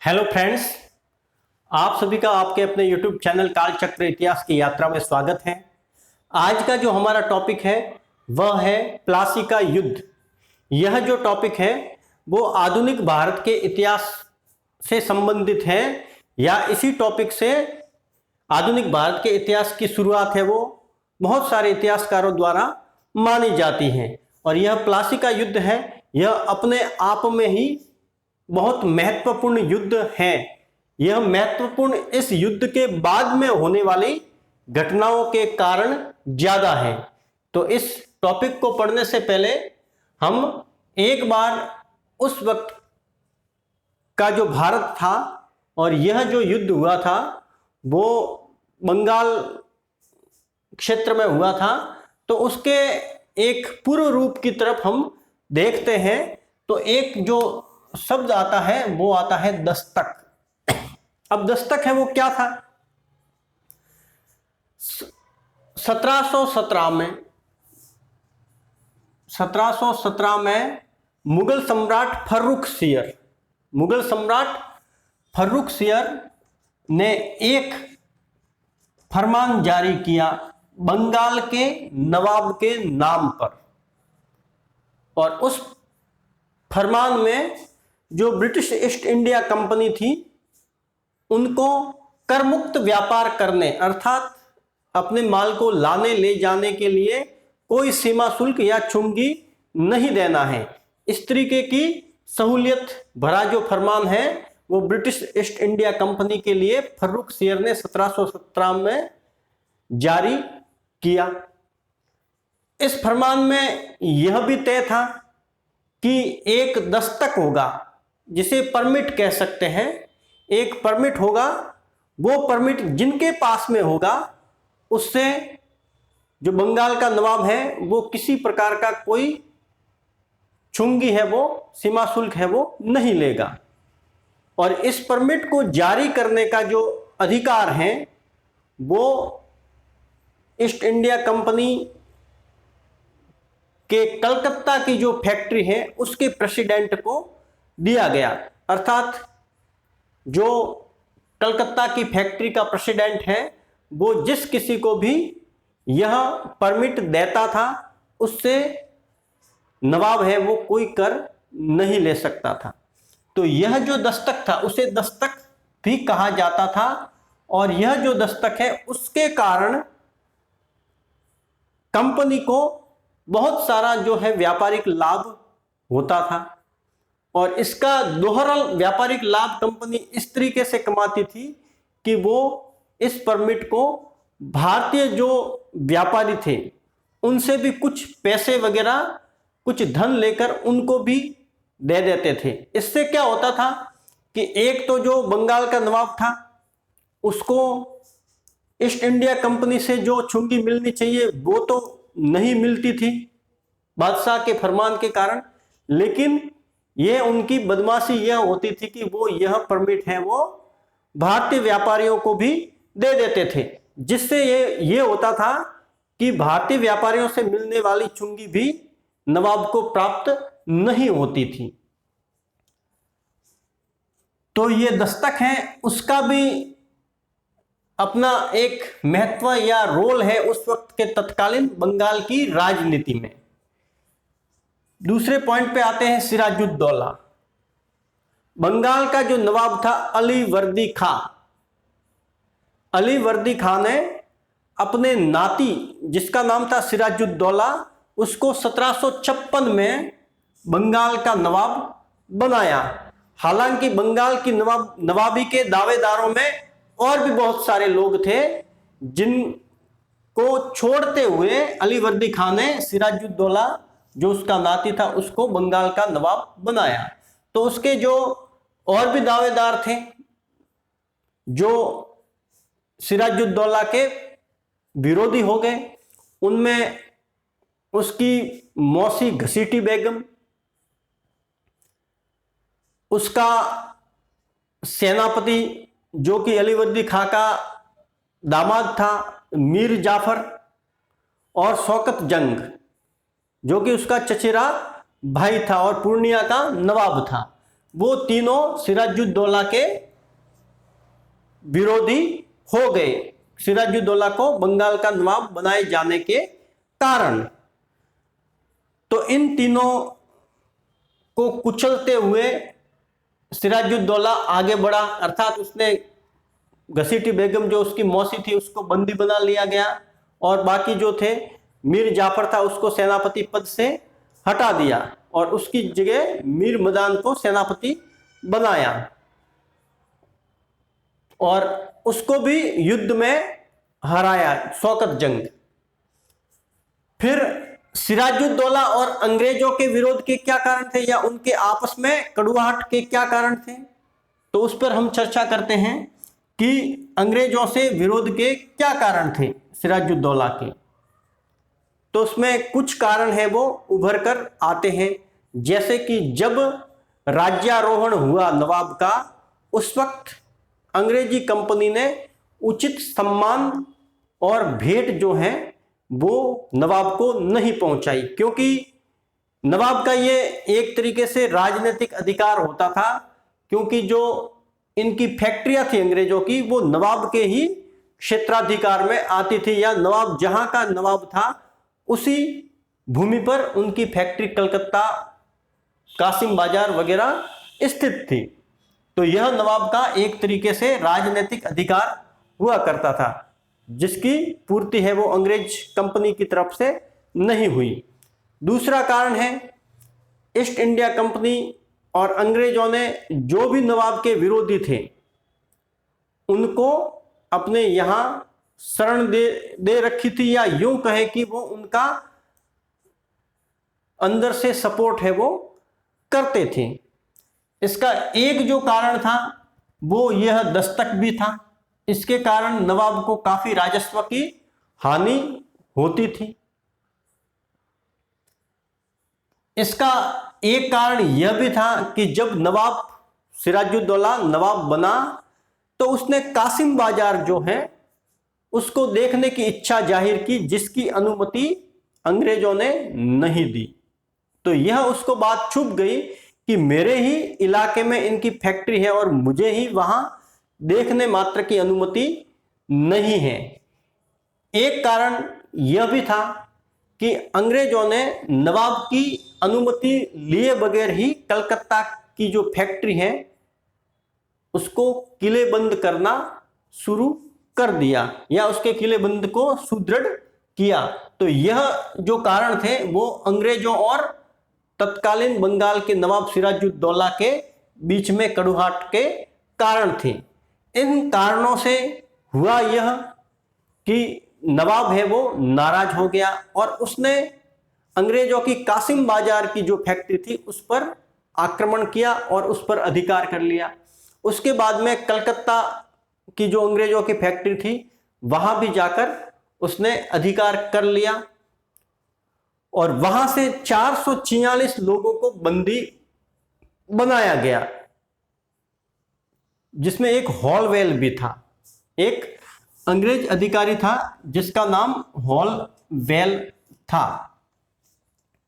Hello friends, आप सभी का आपके अपने YouTube चैनल कालचक्र इतिहास की यात्रा में स्वागत है। आज का जो हमारा टॉपिक है वह है प्लासी का युद्ध। यह जो टॉपिक है वो आधुनिक भारत के इतिहास से संबंधित है या इसी टॉपिक से आधुनिक भारत के इतिहास की शुरुआत है वो बहुत सारे इतिहासकारों द्वारा मानी जाती है। और यह प्लासी का युद्ध है, यह अपने आप में ही बहुत महत्वपूर्ण युद्ध है। यह महत्वपूर्ण इस युद्ध के बाद में होने वाली घटनाओं के कारण ज्यादा है। तो इस टॉपिक को पढ़ने से पहले हम एक बार उस वक्त का जो भारत था और यह जो युद्ध हुआ था वो बंगाल क्षेत्र में हुआ था, तो उसके एक पूर्व रूप की तरफ हम देखते हैं। तो एक जो शब्द आता है वो आता है दस्तक। अब दस्तक है वो क्या था? 1717 में मुगल सम्राट फर्रुख सियर ने एक फरमान जारी किया बंगाल के नवाब के नाम पर। और उस फरमान में जो ब्रिटिश ईस्ट इंडिया कंपनी थी उनको कर मुक्त व्यापार करने, अर्थात अपने माल को लाने ले जाने के लिए कोई सीमा शुल्क या चुंगी नहीं देना है। इस तरीके की सहूलियत भरा जो फरमान है वो ब्रिटिश ईस्ट इंडिया कंपनी के लिए फर्रुख सियर ने 1717 में जारी किया। इस फरमान में यह भी तय था कि एक दस्तक होगा, जिसे परमिट कह सकते हैं। एक परमिट होगा, वो परमिट जिनके पास में होगा उससे जो बंगाल का नवाब है वो किसी प्रकार का कोई चुंगी है वो सीमा शुल्क है वो नहीं लेगा। और इस परमिट को जारी करने का जो अधिकार है वो ईस्ट इंडिया कंपनी के कलकत्ता की जो फैक्ट्री है उसके प्रेसिडेंट को दिया गया। अर्थात जो कलकत्ता की फैक्ट्री का प्रेसिडेंट है वो जिस किसी को भी यह परमिट देता था उससे नवाब है वो कोई कर नहीं ले सकता था। तो यह जो दस्तक था उसे दस्तक भी कहा जाता था। और यह जो दस्तक है उसके कारण कंपनी को बहुत सारा जो है व्यापारिक लाभ होता था। और इसका दोहरा व्यापारिक लाभ कंपनी इस तरीके से कमाती थी कि वो इस परमिट को भारतीय जो व्यापारी थे उनसे भी कुछ पैसे वगैरह कुछ धन लेकर उनको भी दे देते थे। इससे क्या होता था कि एक तो जो बंगाल का नवाब था उसको ईस्ट इंडिया कंपनी से जो चुंगी मिलनी चाहिए वो तो नहीं मिलती थी बादशाह के फरमान के कारण, लेकिन यह उनकी बदमाशी यह होती थी कि वो यह परमिट है वो भारतीय व्यापारियों को भी दे देते थे, जिससे ये होता था कि भारतीय व्यापारियों से मिलने वाली चुंगी भी नवाब को प्राप्त नहीं होती थी। तो ये दस्तक है, उसका भी अपना एक महत्व या रोल है उस वक्त के तत्कालीन बंगाल की राजनीति में। दूसरे पॉइंट पे आते हैं सिराजुद्दौला। बंगाल का जो नवाब था अली वर्दी खां ने अपने नाती जिसका नाम था सिराजुद्दौला उसको 1756 में बंगाल का नवाब बनाया। हालांकि बंगाल की नवाबी के दावेदारों में और भी बहुत सारे लोग थे जिनको छोड़ते हुए अली वर्दी खान ने सिराजुद्दौला जो उसका नाती था उसको बंगाल का नवाब बनाया। तो उसके जो और भी दावेदार थे जो सिराजुद्दौला के विरोधी हो गए, उनमें उसकी मौसी घसीटी बेगम, उसका सेनापति जो कि अली वर्दी खां का दामाद था मीर जाफर, और शौकत जंग जो कि उसका चचेरा भाई था और पूर्णिया का नवाब था। वो तीनों सिराजुद्दौला के विरोधी हो गए, सिराजुद्दौला को बंगाल का नवाब बनाए जाने के कारण। तो इन तीनों को कुचलते हुए सिराजुद्दौला आगे बढ़ा, अर्थात उसने घसीटी बेगम जो उसकी मौसी थी उसको बंदी बना लिया गया, और बाकी जो थे मीर जाफर था उसको सेनापति पद से हटा दिया और उसकी जगह मीर मदान को सेनापति बनाया, और उसको भी युद्ध में हराया, शौकत जंग। फिर सिराजुद्दौला और अंग्रेजों के विरोध के क्या कारण थे, या उनके आपस में कड़वाहट के क्या कारण थे, तो उस पर हम चर्चा करते हैं कि अंग्रेजों से विरोध के क्या कारण थे सिराजुद्दौला के। तो उसमें कुछ कारण है वो उभर कर आते हैं, जैसे कि जब राज्यारोहण हुआ नवाब का, उस वक्त अंग्रेजी कंपनी ने उचित सम्मान और भेंट जो है वो नवाब को नहीं पहुंचाई, क्योंकि नवाब का ये एक तरीके से राजनीतिक अधिकार होता था, क्योंकि जो इनकी फैक्ट्रियां थी अंग्रेजों की वो नवाब के ही क्षेत्राधिकार में आती थी, या नवाब जहां का नवाब था उसी भूमि पर उनकी फैक्ट्री कलकत्ता, कासिम बाजार वगैरह स्थित थी। तो यह नवाब का एक तरीके से राजनीतिक अधिकार हुआ करता था, जिसकी पूर्ति है वो अंग्रेज कंपनी की तरफ से नहीं हुई। दूसरा कारण है ईस्ट इंडिया कंपनी और अंग्रेजों ने जो भी नवाब के विरोधी थे उनको अपने यहां शरण दे रखी थी, या यूं कहे कि वो उनका अंदर से सपोर्ट है वो करते थे। इसका एक जो कारण था वो यह दस्तक भी था, इसके कारण नवाब को काफी राजस्व की हानि होती थी। इसका एक कारण यह भी था कि जब नवाब सिराजुद्दौला नवाब बना तो उसने कासिम बाजार जो है उसको देखने की इच्छा जाहिर की, जिसकी अनुमति अंग्रेजों ने नहीं दी। तो यह उसको बात छुप गई कि मेरे ही इलाके में इनकी फैक्ट्री है और मुझे ही वहां देखने मात्र की अनुमति नहीं है। एक कारण यह भी था कि अंग्रेजों ने नवाब की अनुमति लिए बगैर ही कलकत्ता की जो फैक्ट्री है उसको किलेबंद करना शुरू कर दिया, या उसके किलेबंद को सुदृढ़ किया। तो यह जो कारण थे वो अंग्रेजों और तत्कालीन बंगाल के नवाब सिराजुद्दौला के बीच में कड़वाहट के कारण थे। इन कारणों से हुआ यह कि नवाब है वो नाराज हो गया और उसने अंग्रेजों की कासिम बाजार की जो फैक्ट्री थी उस पर आक्रमण किया और उस पर अधिकार कर लिया। उसके बाद में कलकत्ता की जो अंग्रेजों की फैक्ट्री थी वहां भी जाकर उसने अधिकार कर लिया, और वहां से 446 लोगों को बंदी बनाया गया, जिसमें एक हॉलवेल भी था। एक अंग्रेज अधिकारी था जिसका नाम हॉलवेल था।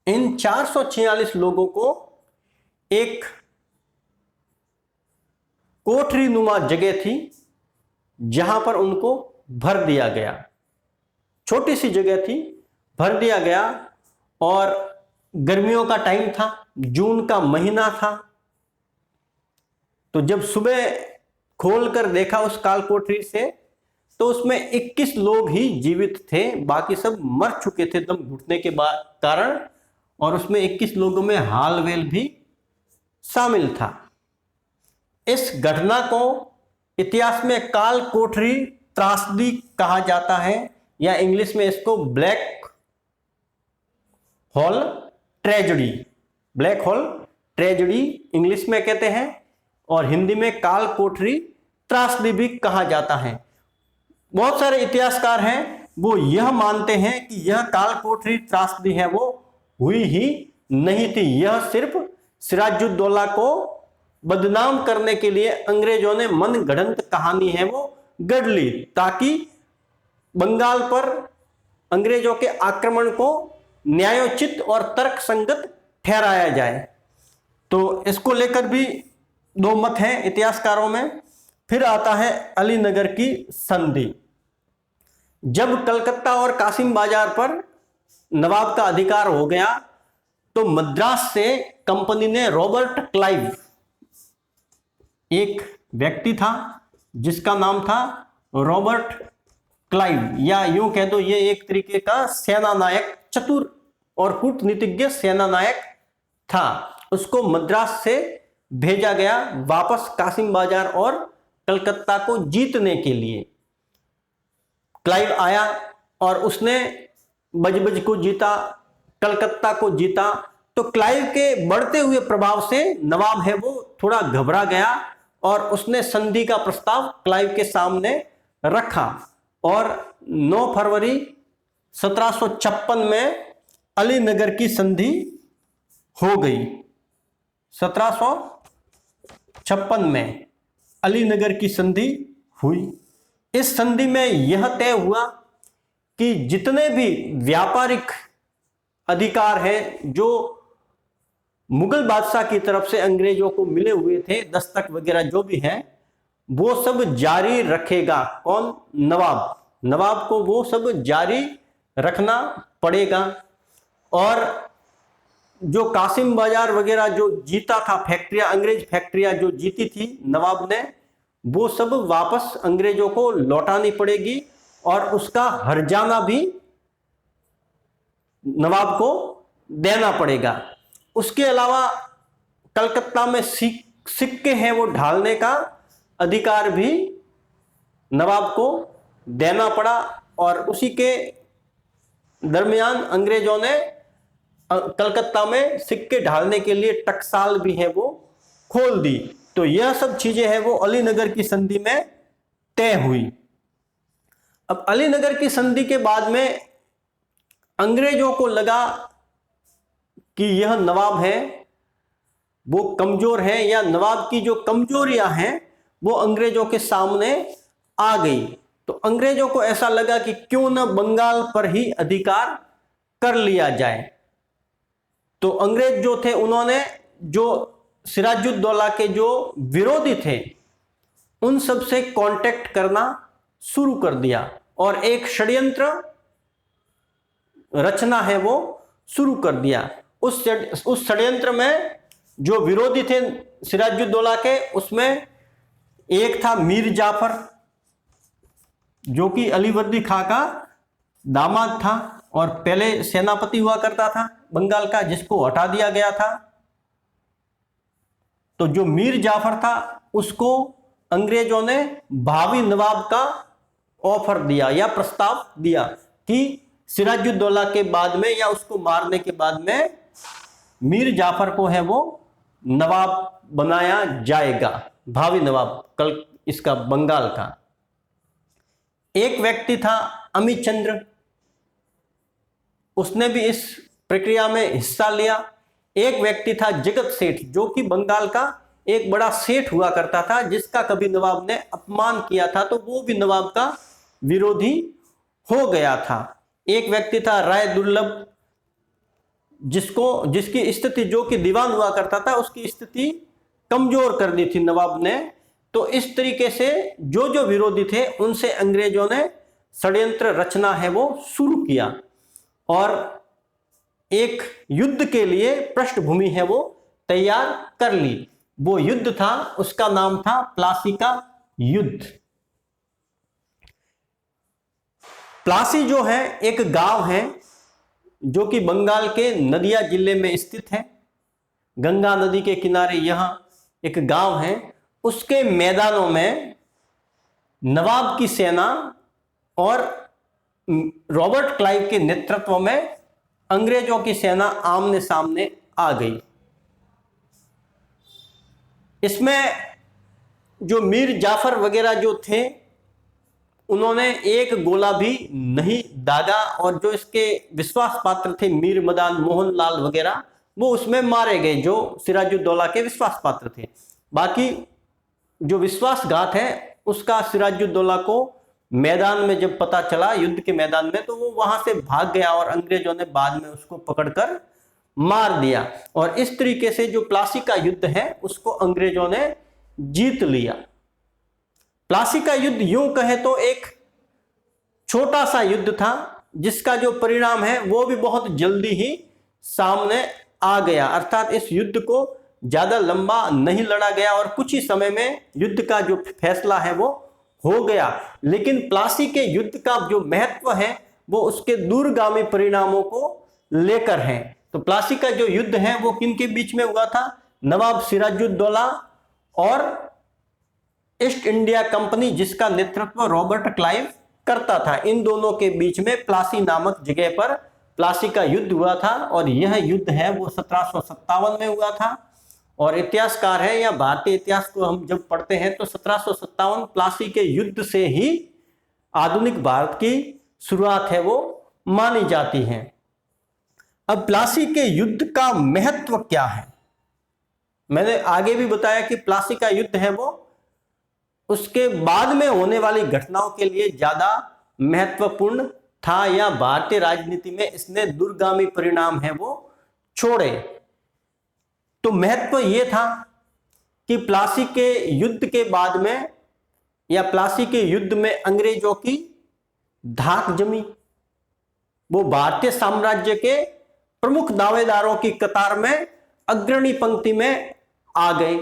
इन 446 लोगों को एक कोठरी नुमा जगह थी जहां पर उनको भर दिया गया, छोटी सी जगह थी, भर दिया गया। और गर्मियों का टाइम था, जून का महीना था। तो जब सुबह खोलकर देखा उस काल कोठरी से तो उसमें 21 लोग ही जीवित थे, बाकी सब मर चुके थे दम घुटने के कारण, और उसमें 21 लोगों में हालवेल भी शामिल था। इस घटना को इतिहास में काल कोठरी त्रासदी कहा जाता है, या इंग्लिश में इसको black hole tragedy, black hole tragedy English में कहते हैं, और हिंदी में काल कोठरी त्रासदी भी कहा जाता है। बहुत सारे इतिहासकार हैं वो यह मानते हैं कि यह काल कोठरी त्रासदी है वो हुई ही नहीं थी, यह सिर्फ सिराजुद्दौला को बदनाम करने के लिए अंग्रेजों ने मनगढ़ंत कहानी है वो गढ़ ली, ताकि बंगाल पर अंग्रेजों के आक्रमण को न्यायोचित और तर्क संगत ठहराया जाए। तो इसको लेकर भी दो मत हैं इतिहासकारों में। फिर आता है अलीनगर की संधि। जब कलकत्ता और कासिम बाजार पर नवाब का अधिकार हो गया तो मद्रास से कंपनी ने रॉबर्ट क्लाइव, एक व्यक्ति था जिसका नाम था रॉबर्ट क्लाइव, या यूं कह दो ये एक तरीके का सेना नायक, चतुर और कूटनीतिज्ञ सेना नायक था, उसको मद्रास से भेजा गया वापस कासिम बाजार और कलकत्ता को जीतने के लिए। क्लाइव आया और उसने बजबज को जीता, कलकत्ता को जीता। तो क्लाइव के बढ़ते हुए प्रभाव से नवाब है वो थोड़ा घबरा गया और उसने संधि का प्रस्ताव क्लाइव के सामने रखा और 9 फरवरी 1756 में अलीनगर की संधि हो गई। 1756 में अलीनगर की संधि हुई। इस संधि में यह तय हुआ कि जितने भी व्यापारिक अधिकार हैं जो मुगल बादशाह की तरफ से अंग्रेजों को मिले हुए थे, दस्तक वगैरह जो भी है, वो सब जारी रखेगा। कौन? नवाब। नवाब को वो सब जारी रखना पड़ेगा। और जो कासिम बाजार वगैरह जो जीता था, फैक्ट्रियां, अंग्रेज फैक्ट्रियां जो जीती थी नवाब ने, वो सब वापस अंग्रेजों को लौटानी पड़ेगी और उसका हर्जाना भी नवाब को देना पड़ेगा। उसके अलावा कलकत्ता में सिक्के हैं वो ढालने का अधिकार भी नवाब को देना पड़ा और उसी के दरमियान अंग्रेजों ने कलकत्ता में सिक्के ढालने के लिए टकसाल भी है वो खोल दी। तो यह सब चीजें हैं वो अलीनगर की संधि में तय हुई। अब अलीनगर की संधि के बाद में अंग्रेजों को लगा कि यह नवाब है वो कमजोर है, या नवाब की जो कमजोरियां हैं वो अंग्रेजों के सामने आ गई। तो अंग्रेजों को ऐसा लगा कि क्यों न बंगाल पर ही अधिकार कर लिया जाए। तो अंग्रेज जो थे उन्होंने जो सिराजुद्दौला के जो विरोधी थे उन सब से कांटेक्ट करना शुरू कर दिया और एक षड्यंत्र रचना है वो शुरू कर दिया। उस षड्यंत्र में जो विरोधी थे सिराजुद्दौला के, उसमें एक था मीर जाफर जो कि अलीवर्दी खां का दामाद था और पहले सेनापति हुआ करता था बंगाल का, जिसको हटा दिया गया था। तो जो मीर जाफर था उसको अंग्रेजों ने भावी नवाब का ऑफर दिया या प्रस्ताव दिया कि सिराजुद्दौला के बाद में या उसको मारने के बाद में मीर जाफर को है वो नवाब बनाया जाएगा, भावी नवाब कल इसका बंगाल का। एक व्यक्ति था अमित चंद्र, उसने भी इस प्रक्रिया में हिस्सा लिया। एक व्यक्ति था जगत सेठ जो कि बंगाल का एक बड़ा सेठ हुआ करता था, जिसका कभी नवाब ने अपमान किया था तो वो भी नवाब का विरोधी हो गया था। एक व्यक्ति था राय दुर्लभ जिसकी स्थिति, जो कि दीवान हुआ करता था, उसकी स्थिति कमजोर कर दी थी नवाब ने। तो इस तरीके से जो जो विरोधी थे उनसे अंग्रेजों ने षड्यंत्र रचना है वो शुरू किया और एक युद्ध के लिए पृष्ठभूमि है वो तैयार कर ली। वो युद्ध था, उसका नाम था प्लासी का युद्ध। प्लासी जो है एक गांव है जो कि बंगाल के नदिया जिले में स्थित है। गंगा नदी के किनारे यहां एक गांव है। उसके मैदानों में नवाब की सेना और रॉबर्ट क्लाइव के नेतृत्व में अंग्रेजों की सेना आमने सामने आ गई। इसमें जो मीर जाफर वगैरह जो थे उन्होंने एक गोला भी नहीं दागा और जो इसके विश्वास पात्र थे मीर मदान मोहन लाल वगैरह, वो उसमें मारे गए जो सिराजुद्दौला के विश्वास पात्र थे। बाकी जो विश्वासघात है उसका सिराजुद्दौला को मैदान में जब पता चला, युद्ध के मैदान में, तो वो वहां से भाग गया और अंग्रेजों ने बाद में उसको पकड़कर मार दिया। और इस तरीके से जो प्लासी का युद्ध है उसको अंग्रेजों ने जीत लिया। प्लासी का युद्ध यूं कहे तो एक छोटा सा युद्ध था, जिसका जो परिणाम है वो भी बहुत जल्दी ही सामने आ गया। अर्थात इस युद्ध को ज्यादा लंबा नहीं लड़ा गया और कुछ ही समय में युद्ध का जो फैसला है वो हो गया। लेकिन प्लासी के युद्ध का जो महत्व है वो उसके दूरगामी परिणामों को लेकर है। तो प्लासी का जो युद्ध है वो किन के बीच में हुआ था? नवाब सिराजुद्दौला और ईस्ट इंडिया कंपनी, जिसका नेतृत्व रॉबर्ट क्लाइव करता था। इन दोनों के बीच में प्लासी नामक जगह पर प्लासी का युद्ध हुआ था और यह युद्ध है वो 1757 में हुआ था। और इतिहासकार है या भारतीय इतिहास को हम जब पढ़ते हैं तो 1757 प्लासी के युद्ध से ही आधुनिक भारत की शुरुआत है वो मानी जाती है। अब प्लासी के युद्ध का महत्व क्या है? मैंने आगे भी बताया कि प्लासी का युद्ध है वो उसके बाद में होने वाली घटनाओं के लिए ज्यादा महत्वपूर्ण था, या भारतीय राजनीति में इसने दूरगामी परिणाम है वो छोड़े। तो महत्व यह था कि प्लासी के युद्ध के बाद में या प्लासी के युद्ध में अंग्रेजों की धाक जमी। वो भारतीय साम्राज्य के प्रमुख दावेदारों की कतार में अग्रणी पंक्ति में आ गए।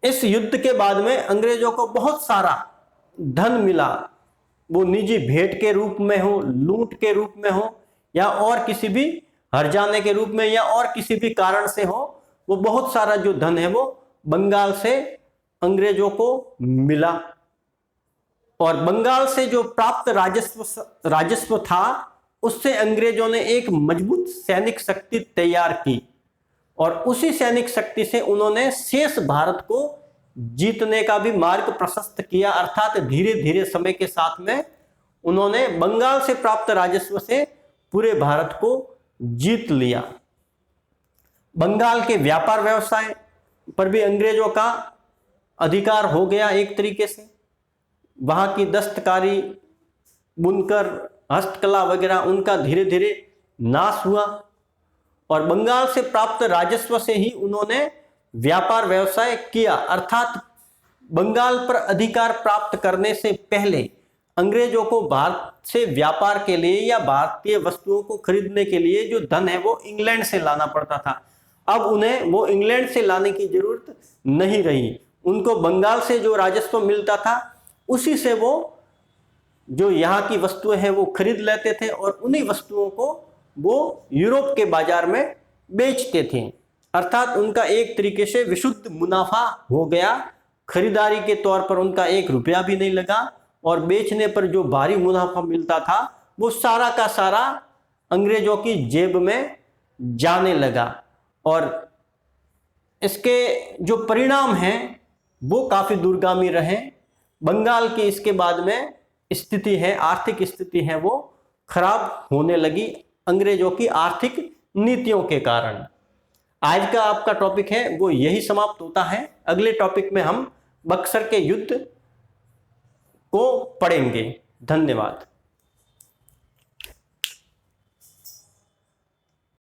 इस युद्ध के बाद में अंग्रेजों को बहुत सारा धन मिला, वो निजी भेंट के रूप में हो, लूट के रूप में हो, या और किसी भी हर्जाने के रूप में, या और किसी भी कारण से हो। वो बहुत सारा जो धन है वो बंगाल से अंग्रेजों को मिला। और बंगाल से जो प्राप्त राजस्व था उससे अंग्रेजों ने एक मजबूत सैनिक शक्ति तैयार की और उसी सैनिक शक्ति से उन्होंने शेष भारत को जीतने का भी मार्ग प्रशस्त किया। अर्थात धीरे धीरे समय के साथ में उन्होंने बंगाल से प्राप्त राजस्व से पूरे भारत को जीत लिया। बंगाल के व्यापार व्यवसाय पर भी अंग्रेजों का अधिकार हो गया एक तरीके से। वहां की दस्तकारी, बुनकर, हस्तकला वगैरह उनका धीरे धीरे नाश हुआ और बंगाल से प्राप्त राजस्व से ही उन्होंने व्यापार व्यवसाय किया। अर्थात बंगाल पर अधिकार प्राप्त करने से पहले अंग्रेजों को भारत से व्यापार के लिए या भारतीय वस्तुओं को खरीदने के लिए जो धन है वो इंग्लैंड से लाना पड़ता था। अब उन्हें वो इंग्लैंड से लाने की जरूरत नहीं रही। उनको बंगाल से जो राजस्व मिलता था उसी से वो जो यहाँ की वस्तुएं हैं वो खरीद लेते थे और उन्हीं वस्तुओं को वो यूरोप के बाजार में बेचते थे। अर्थात उनका एक तरीके से विशुद्ध मुनाफा हो गया। खरीदारी के तौर पर उनका 1 रुपया भी नहीं लगा और बेचने पर जो भारी मुनाफा मिलता था वो सारा का सारा अंग्रेजों की जेब में जाने लगा। और इसके जो परिणाम हैं वो काफी दूरगामी रहे। बंगाल की इसके बाद में स्थिति है, आर्थिक स्थिति है वो खराब होने लगी अंग्रेजों की आर्थिक नीतियों के कारण। आज का आपका टॉपिक है वो यही समाप्त होता है। अगले टॉपिक में हम बक्सर के युद्ध को पढ़ेंगे। धन्यवाद।